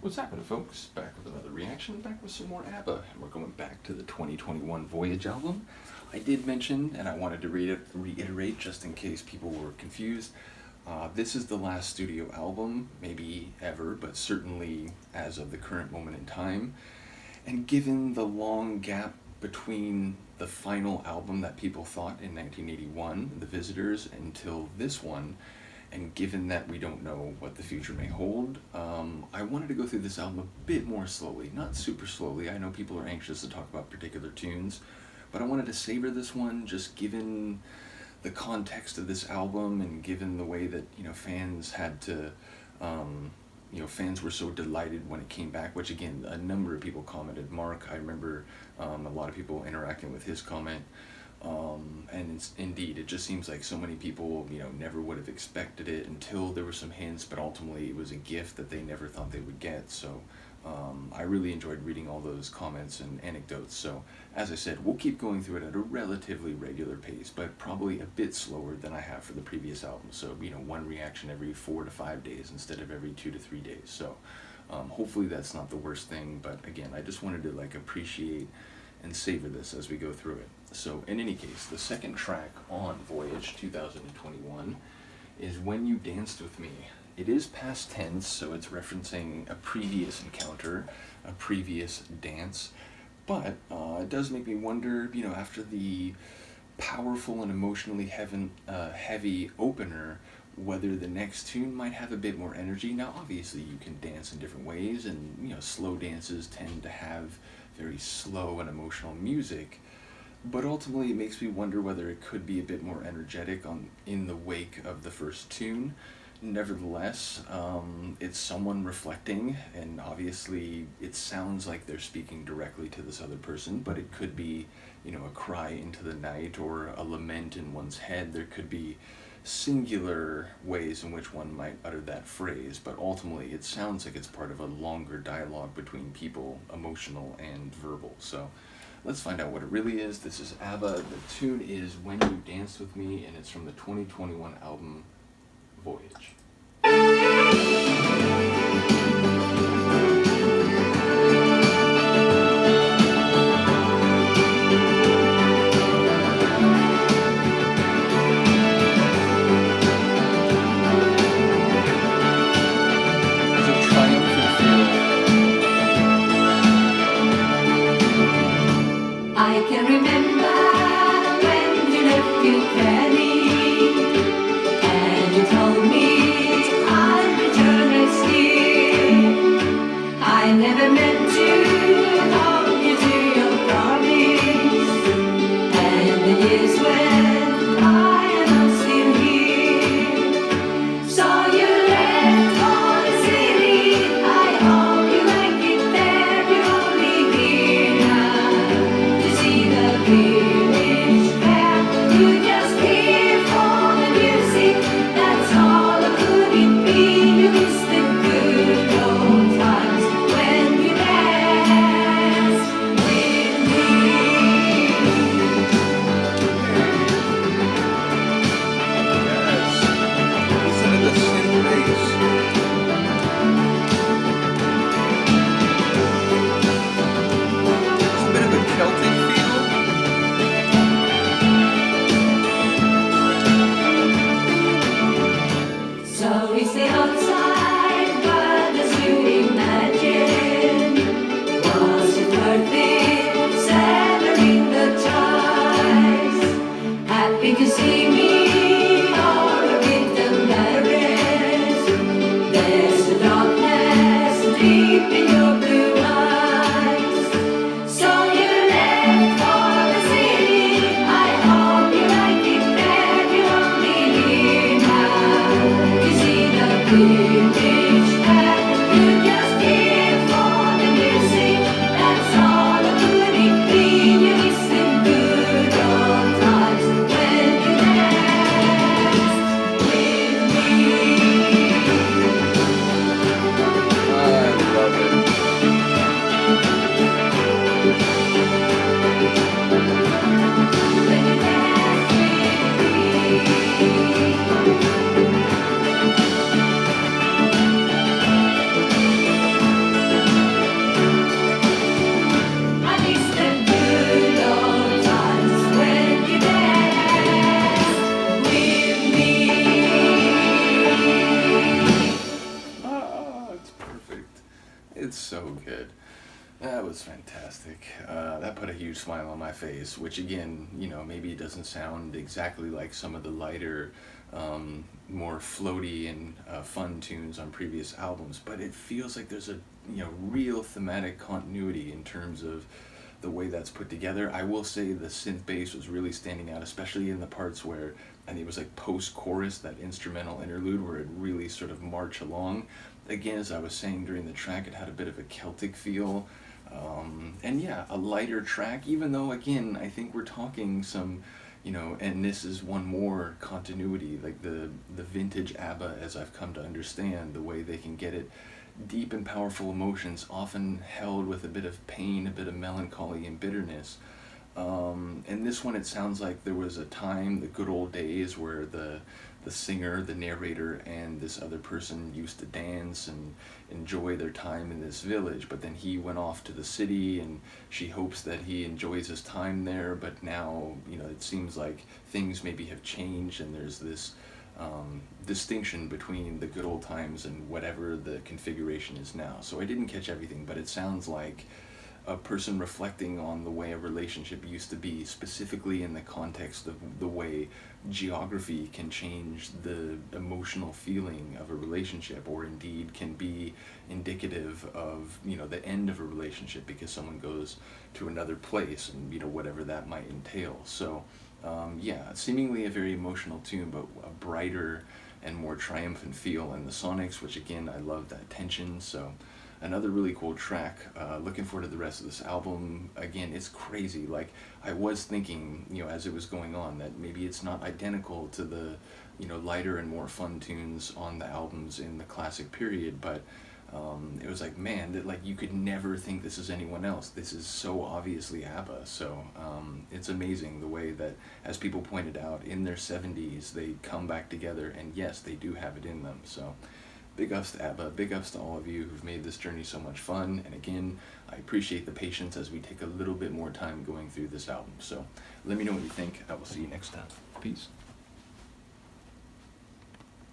What's happening, folks? Back with another reaction, back with some more ABBA, and we're going back to the 2021 Voyage album. I did mention, and I wanted to reiterate just in case people were confused, this is the last studio album, maybe ever, but certainly as of the current moment in time. And given the long gap between the final album that people thought in 1981, The Visitors, until this one, and given that we don't know what the future may hold, I wanted to go through this album a bit more slowly. Not super slowly, I know people are anxious to talk about particular tunes, but I wanted to savor this one just given the context of this album and given the way that, fans had to, fans were so delighted when it came back, which again, a number of people commented. Mark, I remember a lot of people interacting with his comment. And indeed, it just seems like so many people, never would have expected it until there were some hints, but ultimately it was a gift that they never thought they would get. So I really enjoyed reading all those comments and anecdotes. So as I said, we'll keep going through it at a relatively regular pace, but probably a bit slower than I have for the previous album. So, one reaction every 4 to 5 days instead of every 2 to 3 days. So hopefully that's not the worst thing, but again, I just wanted to appreciate and savor this as we go through it. So in any case, the second track on Voyage 2021 is When You Danced With Me. It is past tense, so it's referencing a previous encounter, a previous dance, but it does make me wonder, after the powerful and emotionally heavy opener, whether the next tune might have a bit more energy. Now obviously you can dance in different ways, and slow dances tend to have very slow and emotional music, but ultimately it makes me wonder whether it could be a bit more energetic in the wake of the first tune. Nevertheless, it's someone reflecting, and obviously it sounds like they're speaking directly to this other person, but it could be, a cry into the night or a lament in one's head. There could be singular ways in which one might utter that phrase, but ultimately it sounds like it's part of a longer dialogue between people, emotional and verbal. So let's find out what it really is. This is ABBA. The tune is When You Danced With Me, and it's from the 2021 album Voyage. I can remember when you left Ukraine and you told me It's so good. That was fantastic. That put a huge smile on my face, which again, maybe it doesn't sound exactly like some of the lighter, more floaty and fun tunes on previous albums, but it feels like there's a, real thematic continuity in terms of the way that's put together. I will say the synth bass was really standing out, especially in the parts where I think it was like post-chorus, that instrumental interlude where it really sort of march along. Again, as I was saying during the track, it had a bit of a Celtic feel. And yeah, a lighter track, even though, again, I think we're talking some, and this is one more continuity, like the vintage ABBA, as I've come to understand, the way they can get it deep and powerful emotions, often held with a bit of pain, a bit of melancholy and bitterness. And this one, it sounds like there was a time, the good old days, where the singer, the narrator, and this other person used to dance and enjoy their time in this village, but then he went off to the city and she hopes that he enjoys his time there, but now, it seems like things maybe have changed and there's this distinction between the good old times and whatever the configuration is now. So I didn't catch everything, but it sounds like a person reflecting on the way a relationship used to be, specifically in the context of the way geography can change the emotional feeling of a relationship, or indeed can be indicative of, the end of a relationship because someone goes to another place and, whatever that might entail. So yeah, seemingly a very emotional tune, but a brighter and more triumphant feel in the sonics, which again, I love that tension. So another really cool track. Looking forward to the rest of this album. Again, it's crazy. Like, I was thinking, as it was going on, that maybe it's not identical to the, lighter and more fun tunes on the albums in the classic period, but it was like, man, that, like, you could never think this is anyone else. This is so obviously ABBA. So it's amazing the way that, as people pointed out, in their 70s, they come back together, and yes, they do have it in them. So big ups to ABBA, big ups to all of you who've made this journey so much fun, and again, I appreciate the patience as we take a little bit more time going through this album. So let me know what you think. I will see you next time. Peace.